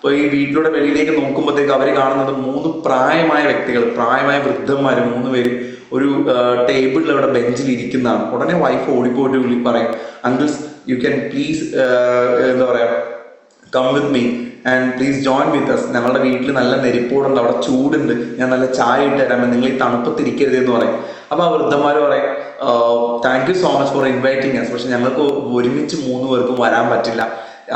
ഇപ്പൊ ഈ വീട്ടിലൂടെ വെളിയിലേക്ക് നോക്കുമ്പോഴത്തേക്ക് അവർ കാണുന്നത് 3 പ്രായമായ വ്യക്തികൾ, പ്രായമായ വൃദ്ധന്മാര് 3 പേര് ഒരു ടേബിളിൽ അവിടെ ബെഞ്ചിൽ ഇരിക്കുന്നതാണ്. ഉടനെ വൈഫ് ഓടിപ്പോയിട്ട് വിളി പറയും, അങ്കിൾസ് യു ക്യാൻ പ്ലീസ് എന്താ പറയാ come with me and please join with us. ഞങ്ങളുടെ വീട്ടിൽ നല്ല നെരിപ്പോടുണ്ട്, അവിടെ ചൂടുണ്ട്, ഞാൻ നല്ല ചായ ഇട്ട് തരാം, നിങ്ങൾ ഈ തണുപ്പത്തിരിക്കരുത് എന്ന് പറയും. അപ്പൊ ആ വൃദ്ധന്മാർ പറയും, thank you so much for inviting us, പക്ഷെ ഞങ്ങൾക്ക് ഒരുമിച്ച് 3 പേർക്കും വരാൻ പറ്റില്ല,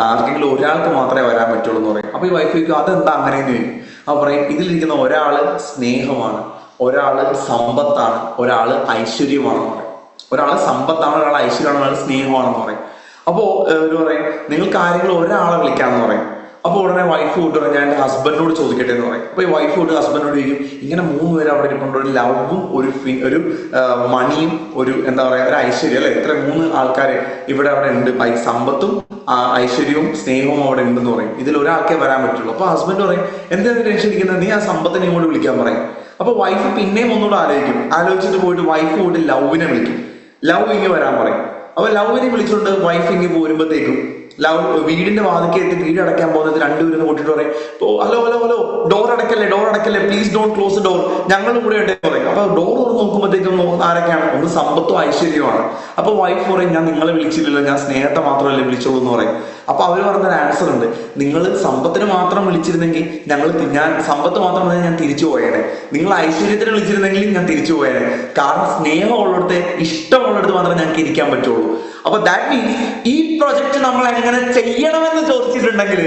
ആർക്കെങ്കിലും ഒരാൾക്ക് മാത്രമേ വരാൻ പറ്റുള്ളൂ എന്ന് പറയും. അപ്പൊ ഈ വൈഫ് ചോദിക്കും, അതെന്താ അങ്ങനെയെന്ന് ചോദിക്കും. അപ്പൊ പറയും, ഇതിലിരിക്കുന്ന ഒരാള് സ്നേഹമാണ്, ഒരാള് സമ്പത്താണ്, ഒരാള് ഐശ്വര്യമാണെന്ന് പറയും. ഒരാള് സമ്പത്താണ്, ഒരാൾ ഐശ്വര്യമാണ്, ഒരാൾ സ്നേഹമാണെന്ന് പറയും. അപ്പോ ഒരു പറയും, നിങ്ങൾക്ക് ആരെങ്കിലും ഒരാളെ വിളിക്കാന്ന് പറയും. അപ്പൊ ഉടനെ വൈഫ് കൂട്ട് പറയും, ഞാൻ എൻ്റെ ഹസ്ബൻഡിനോട് ചോദിക്കട്ടെ എന്ന് പറയും. അപ്പൊ ഈ വൈഫ് കൂട്ട് ഹസ്ബൻഡിനോട് ചോദിക്കും, ഇങ്ങനെ 3 പേര് അവിടെ ഇരിപ്പുണ്ട്, ഒരു ലവും ഒരു മണിയും ഒരു എന്താ പറയാ ഒരു ഐശ്വര്യം അല്ലെ, ഇത്ര 3 ആൾക്കാര് അവിടെ ഉണ്ട്, സമ്പത്തും ഐശ്വര്യവും സ്നേഹവും അവിടെ ഉണ്ടെന്ന് പറയും. ഇതിൽ ഒരാൾക്കേ വരാൻ പറ്റുള്ളൂ. അപ്പൊ ഹസ്ബൻഡ് പറയും, എന്താണ് ടെൻഷൻ ഇരിക്കുന്നത്, നീ ആ സമ്പത്തിനെ ഇങ്ങോട്ട് വിളിക്കാൻ പറയും. അപ്പൊ വൈഫ് പിന്നെയും ഒന്നുകൂടെ ആലോചിച്ചിട്ട് പോയിട്ട് വൈഫ് പോയിട്ട് ലവിനെ വിളിക്കും. ലവ് ഇങ്ങ് വരാൻ പറയും. അപ്പൊ ലവിനെ വിളിച്ചുകൊണ്ട് വൈഫ് ഇങ്ങ് പോരുമ്പോഴത്തേക്കും ലവ് വീടിന്റെ വാതിക്കെ എത്തി വീട് അടയ്ക്കാൻ പോകുന്നത് 2 പേരും കൂട്ടിട്ട് പറയും, ഹലോ ഹലോ ഹലോ ഡോർ അടക്കല്ലേ പ്ലീസ് ഡോണ്ട് ക്ലോസ് ഡോർ, ഞങ്ങളും കൂടെ ഉണ്ട് പറയും. അപ്പൊ ഡോർ തുറന്ന് നോക്കുമ്പോഴത്തേക്കും ആരൊക്കെയാണ്, ഒന്ന് സമ്പത്തും ഐശ്വര്യമാണ്. അപ്പൊ വൈഫ് പറയും, ഞാൻ നിങ്ങളെ വിളിച്ചില്ലല്ലോ, ഞാൻ സ്നേഹത്തെ മാത്രമല്ലേ വിളിച്ചോളൂ എന്ന് പറയും. അപ്പൊ അവർ പറഞ്ഞൊരു ആൻസർ ഉണ്ട്, നിങ്ങൾ സമ്പത്തിന് മാത്രം വിളിച്ചിരുന്നെങ്കിൽ ഞാൻ സമ്പത്ത് മാത്രം ഞാൻ തിരിച്ചു പോയേനെ, നിങ്ങൾ ഐശ്വര്യത്തിന് വിളിച്ചിരുന്നെങ്കിൽ ഞാൻ തിരിച്ചു പോയേനെ, കാരണം സ്നേഹമുള്ളിടത്ത് ഇഷ്ടമുള്ളിടത്ത് മാത്രമേ ഞങ്ങൾക്ക് ഇരിക്കാൻ പറ്റുള്ളൂ. അപ്പൊ ദാറ്റ് മീൻസ് ഈ പ്രൊജക്ട് നമ്മൾ എങ്ങനെ ചെയ്യണമെന്ന് ചോദിച്ചിട്ടുണ്ടെങ്കിൽ,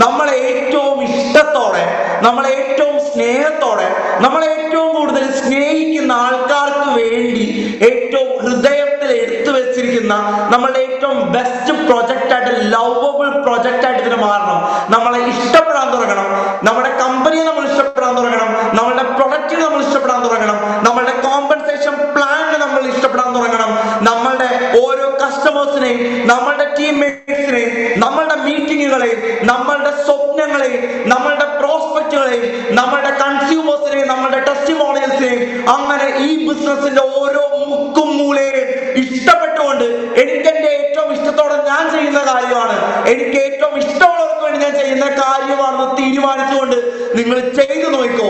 നമ്മൾ ഏറ്റവും ഇഷ്ടത്തോടെ, നമ്മൾ ഏറ്റവും സ്നേഹത്തോടെ, നമ്മൾ ഏറ്റവും കൂടുതൽ സ്നേഹിക്കുന്ന ആൾക്കാർക്ക് വേണ്ടി ഏറ്റവും ഹൃദയത്തിൽ എടുത്തു വെച്ചിരിക്കുന്ന നമ്മളുടെ ഏറ്റവും ബെസ്റ്റ് പ്രൊജക്റ്റ് ആയിട്ട്, ലവബിൾ പ്രൊജക്റ്റ് ആയിട്ട് ഇതിന് മാറണം. നമ്മളെ ഇഷ്ടപ്പെടാൻ തുടങ്ങണം, നമ്മുടെ കമ്പനിയെ നമ്മൾ ഇഷ്ടപ്പെടാൻ തുടങ്ങണം, നമ്മളുടെ പ്രൊഡക്റ്റിനെ നമ്മൾ ഇഷ്ടപ്പെടാൻ തുടങ്ങണം, നമ്മളുടെ കോമ്പൻസേഷൻ പ്ലാനിനെ നമ്മൾ ഇഷ്ടപ്പെടാൻ തുടങ്ങണം, നമ്മളുടെ ഓരോ കസ്റ്റമേഴ്സിനെയും, നമ്മളുടെ ടീംമേറ്റ്സിനെയും, നമ്മളുടെ മീറ്റിങ്ങുകളെയും, നമ്മളുടെ സ്വപ്നങ്ങളെയും, നമ്മളുടെ പ്രോസ്പെക്റ്റുകളെയും, നമ്മളുടെ കൺസ്യൂമേഴ്സിനെയും, നമ്മളുടെ ടെസ്റ്റിമോണിയൽസിനെയും, അങ്ങനെ ഈ ബിസിനസിന്റെ ഓരോ മുക്കും മൂലയും ഇഷ്ടപ്പെട്ടുകൊണ്ട് എനിക്ക് എന്റെ ഏറ്റവും ഇഷ്ടത്തോടെ ഞാൻ ചെയ്യുന്ന കാര്യമാണ്, എനിക്ക് ഏറ്റവും ഇഷ്ടമുള്ളവർക്ക് വേണ്ടി ഞാൻ ചെയ്യുന്ന കാര്യമാണെന്ന് തീരുമാനിച്ചുകൊണ്ട് നിങ്ങൾ ചെയ്തു നോക്കോ.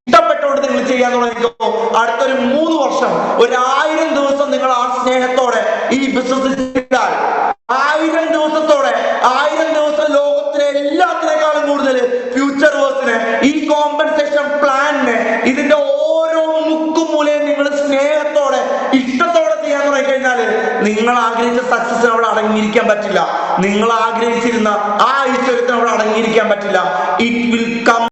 ഇഷ്ടപ്പെട്ടുകൊണ്ട് നിങ്ങൾ ചെയ്യാൻ തുടങ്ങിക്കോ. അടുത്തൊരു 3 വർഷം, 1000 ദിവസം നിങ്ങൾ ആ സ്നേഹത്തോടെ ഈ ബിസിനസ് ചെയ്താൽ, 1000 ദിവസത്തോടെ, 1000 ദിവസം ലോകത്തിലെ എല്ലാത്തിനേക്കാളും കൂടുതൽ ഫ്യൂച്ചർ വേഴ്സിന്, ഈ കോമ്പൻസേഷൻ പ്ലാനിന്, ഇതിന്റെ ഓരോ മുക്കും മൂലയും നിങ്ങൾ സ്നേഹത്തോടെ ഇഷ്ടത്തോടെ ചെയ്യാൻ തുടങ്ങി കഴിഞ്ഞാൽ നിങ്ങൾ ആഗ്രഹിച്ച സക്സസിന് അവിടെ അടങ്ങിയിരിക്കാൻ പറ്റില്ല. നിങ്ങൾ ആഗ്രഹിച്ചിരുന്ന ആ ഐശ്വര്യത്തിന് അവിടെ അടങ്ങിയിരിക്കാൻ പറ്റില്ല. It will come